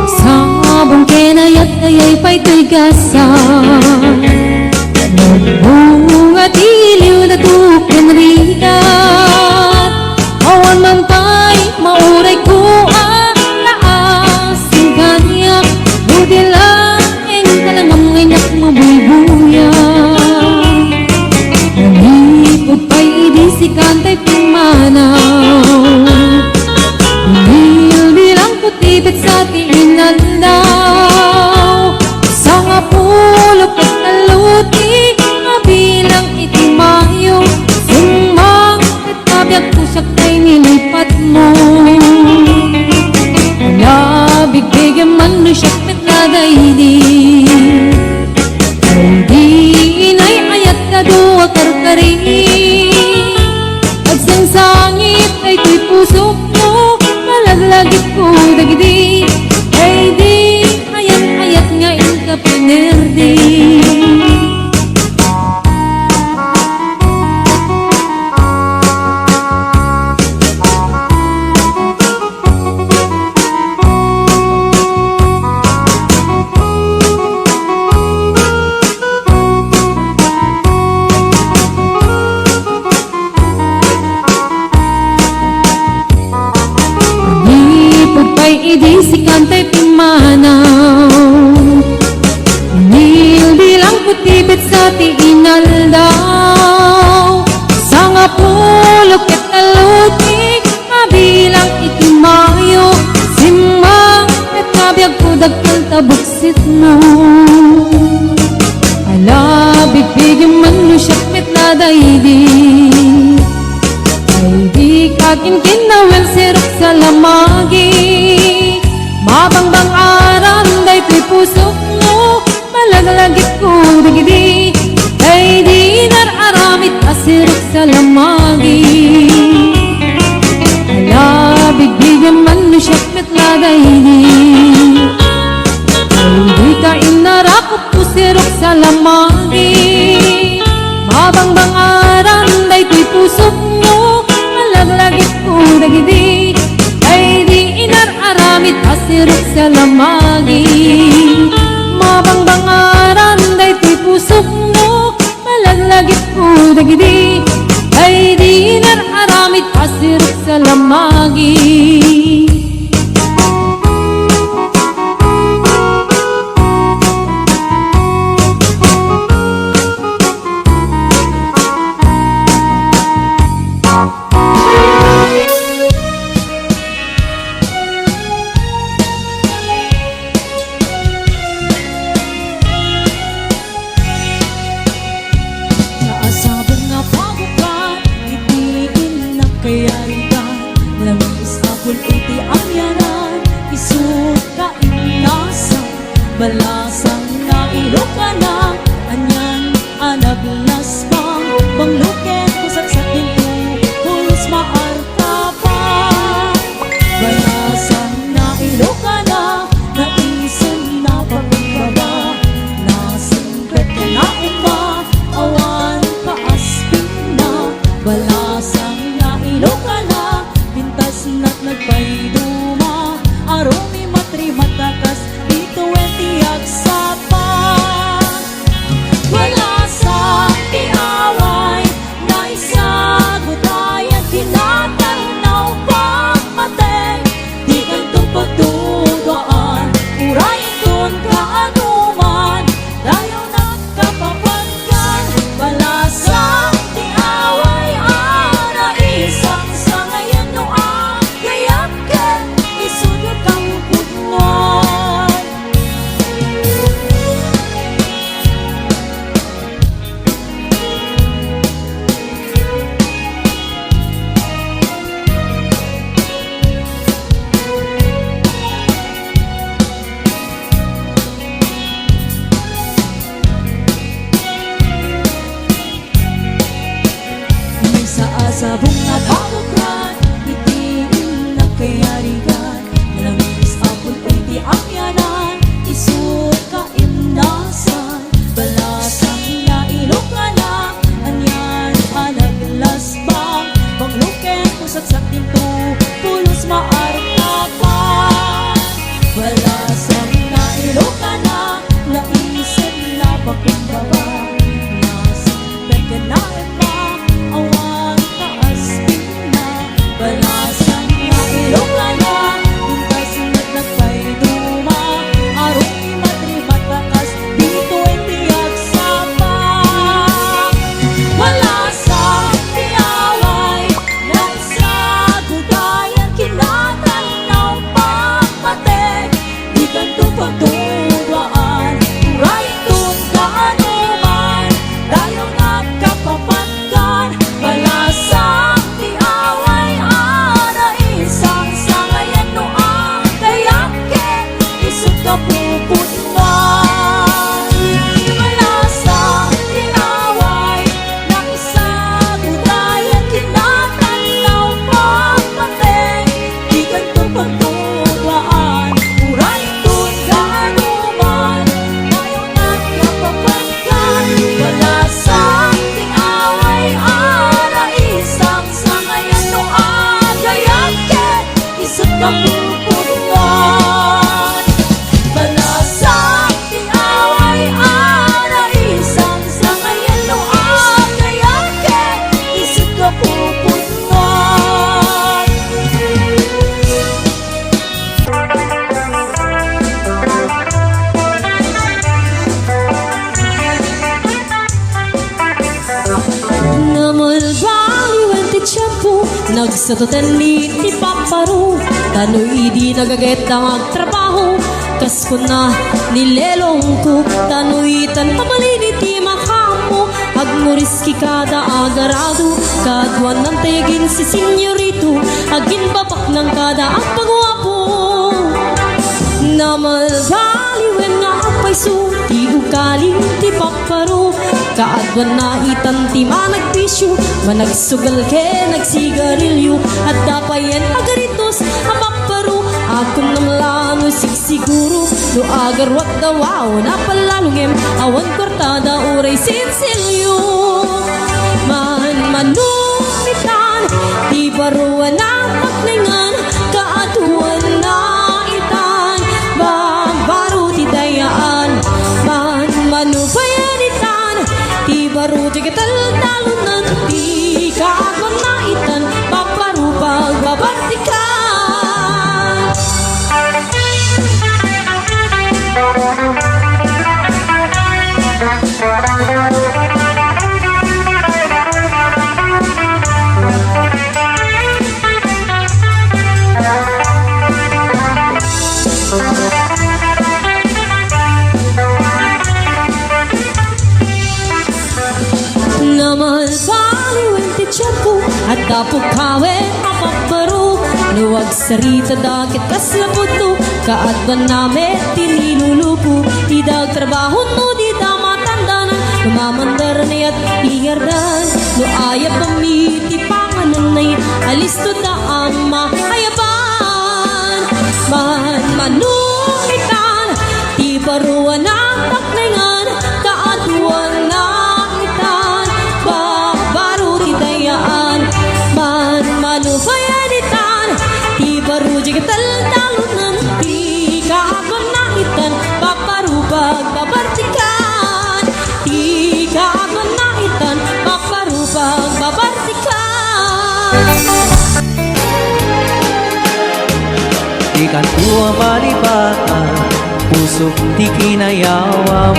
Sabong kenayat ayay pa'y tigasan, nagbunga tiliw na tuken rigat. Awan man pa'y mauray ko ang laasing kanya, budi laeng talangang ngayak mabubuya. Nalipod pa'y idisikan ta'y pimanaw, bilang putipit sa tiinandaw. Sa nga pulok at naluti, mabilang itimayo, sumang at kabiyag pusak ay nilipat mo. Malabig bigyan man no siyak met na daydi, daydi inay ayat na duwa karkari. At sang sangit ay tuy pusok mo, malaglagit ko dagdi, ay di ayat-ayat nga inka pinerdi. Idisikan ta'y pimanaw, bilang putibit sa tiinaldaw. Sa nga pulok at talutik, mabilang itimayo, simang at kabiyag ko dagkal tabuksit mo. Alabig bigyan man no siyak met na daydi, ay di kakin kinawel sirok sa lamagi. Mabangbang aram day tuy pusok mo, malaglagit ko digdi, ay di nararamit asirok sa lamagi. Alabig bigyan man no siyak met na daydi, ay di ka inarakot ko sirok sa lamagi. Mabangbang aram day tuy pusok mo, malaglagit ko digdi, ay di inararamit asirok sa lamagi. Mabangbang aram day tuy pusok mo, malaglagit ko dagdi, ay di inararamit asirok sa lamagi. sa totalit ni Paparo, tano'y di nagaget ang agtrabaho. Kas ko na nilelong ko, tano'y tan pamalinit di makamo. Agmuriski kada agarado, kadwan ng tegin si senyorito, agin babak ng kada ang pagwapo. Namalbaliwen nga apay so, di ukaling ti Paparo. Kaadwan na itan ti managpisyo, managsugal ke nagsigarilyo, at dapayan agaritos ang Paparo. Akong namlano siguro, no agarwat dawaw na palalungem, awan kortada uray sinsilyo. Manumitan, di baruan ang paglingan, kaatuan na itan, baro ti dayaan. Manupayanitan, di baro ti katal-talunan, di kaagwan na itan, Paparo pagbabatikan. Naman baliwen ti tiyapo, at dapo kawe ang Paparo. Luwag sarita dakit kas laputo, kaadban name tinilulupo. Idag trabaho no di damatandanan, lumamandar na at ihardan. No ayap kami ti pangananay, alis to da ama ayaban. Manumitan, di baruan ang paklingan, kaatuan na itan, baro ti dayaan. Manupayanitan, di baro di katal-talunan, di kaagwan na itan, Paparo pagbabartikan. Di kaagwan na itan, Paparo pagbabartikan. Ikan tua malipatan, pusok di kinayawam.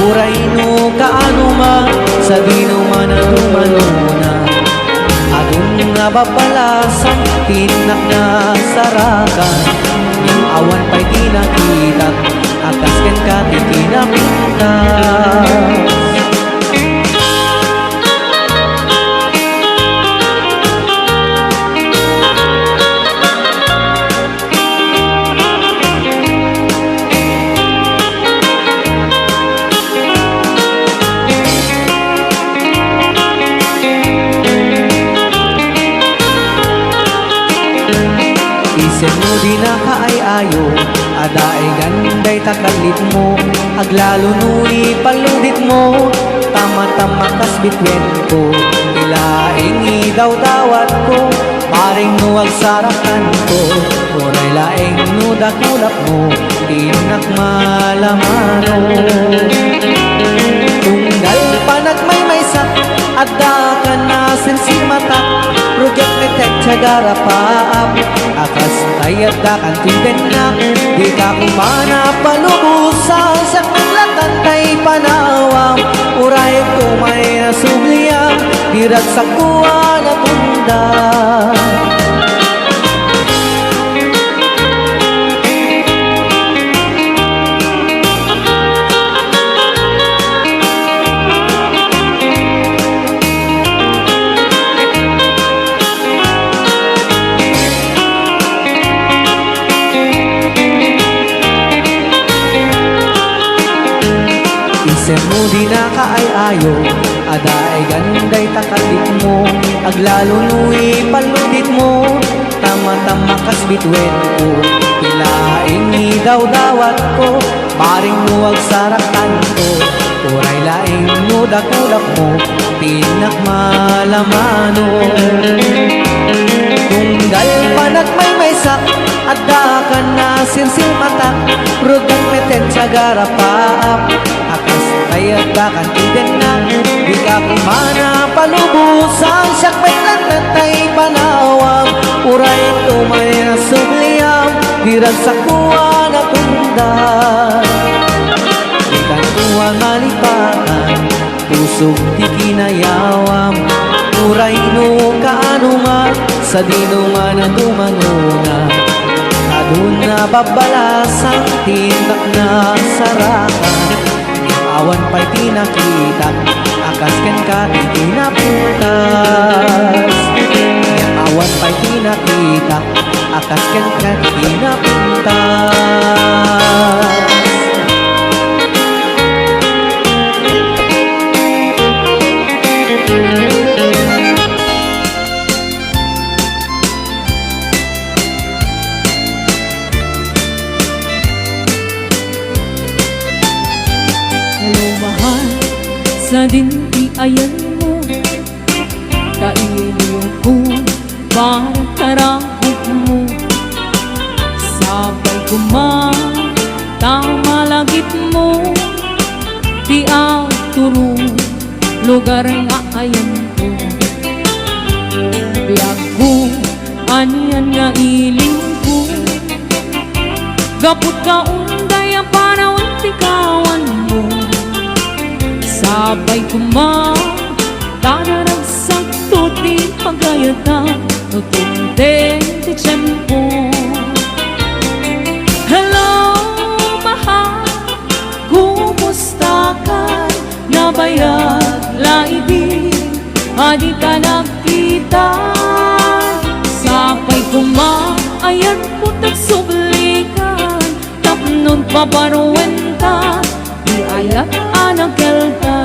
Uray no kaano man, sabi no man na tumaluna. Adong nababalasan, tinak na sarakan. Yung awan pa'y tinakitak, akas ken ka titinapintas. Isen mo di na kaay-ayo, adaay ganday takalit mo, aglalo nui paludit mo, tama-tama kas bitwen ko, ilaing idaw-dawat ko, paring nuwag sarakan ko, uray laing nudak-ulap mo, tinak malamano. Tunggal panagmay-maysa, adda ka na sensimata, rugyak metek tiyagara paap, akas tayat da kan timbenak, di ka kumana palubusan, sa kanlatan tay panawam, uray kumay na subliyam, dirag sa kuwa na tundang. Isen mo di na kaay-ayo, adaay ganday takalit mo, aglalo nui paludit mo, tama-tama kas bitwen ko, ilaing idaw-dawat ko, paring nuwag sarakan ko, uray laing nudak-ulap mo, tinak malamano. Tunggal panagmay-maysa, adda ka na sinsilmatak, rugang meten tiyagara paap, akas tayat da kan tibenak, di ka kumana palubusan, siyak may lantatay panawam, uray tumay na subliyam, dirag sa kuwa na tundan. Ikan tuwa malipatan, pusok di kinayawam, Uray no kaano nga sa dino nga na dumanuna Kadun na babalasang tindak na sarakan Awan pa'y tinakita akas ken ka tinapuntas Awan pa'y tinakita akas ken ka tinapuntas Hello mahal, sa dinti ayan mo Kailiw ko, parang karahot mo Sabay tama langit mo Di ang turo, lugar nga ayan ko Biyag ko, aniyan nga iling ko Gapot ka unday ang panawang tikawan mo Sabay tadaragsak tuti pagayatan Nutunten ti tiyempo Hello, mahal, kumusta ka? Nabayag, laibig, adi ka nagkita Sabay ayan po tagsublikan Tapnon pabaruwen ka Di ayat anang kelta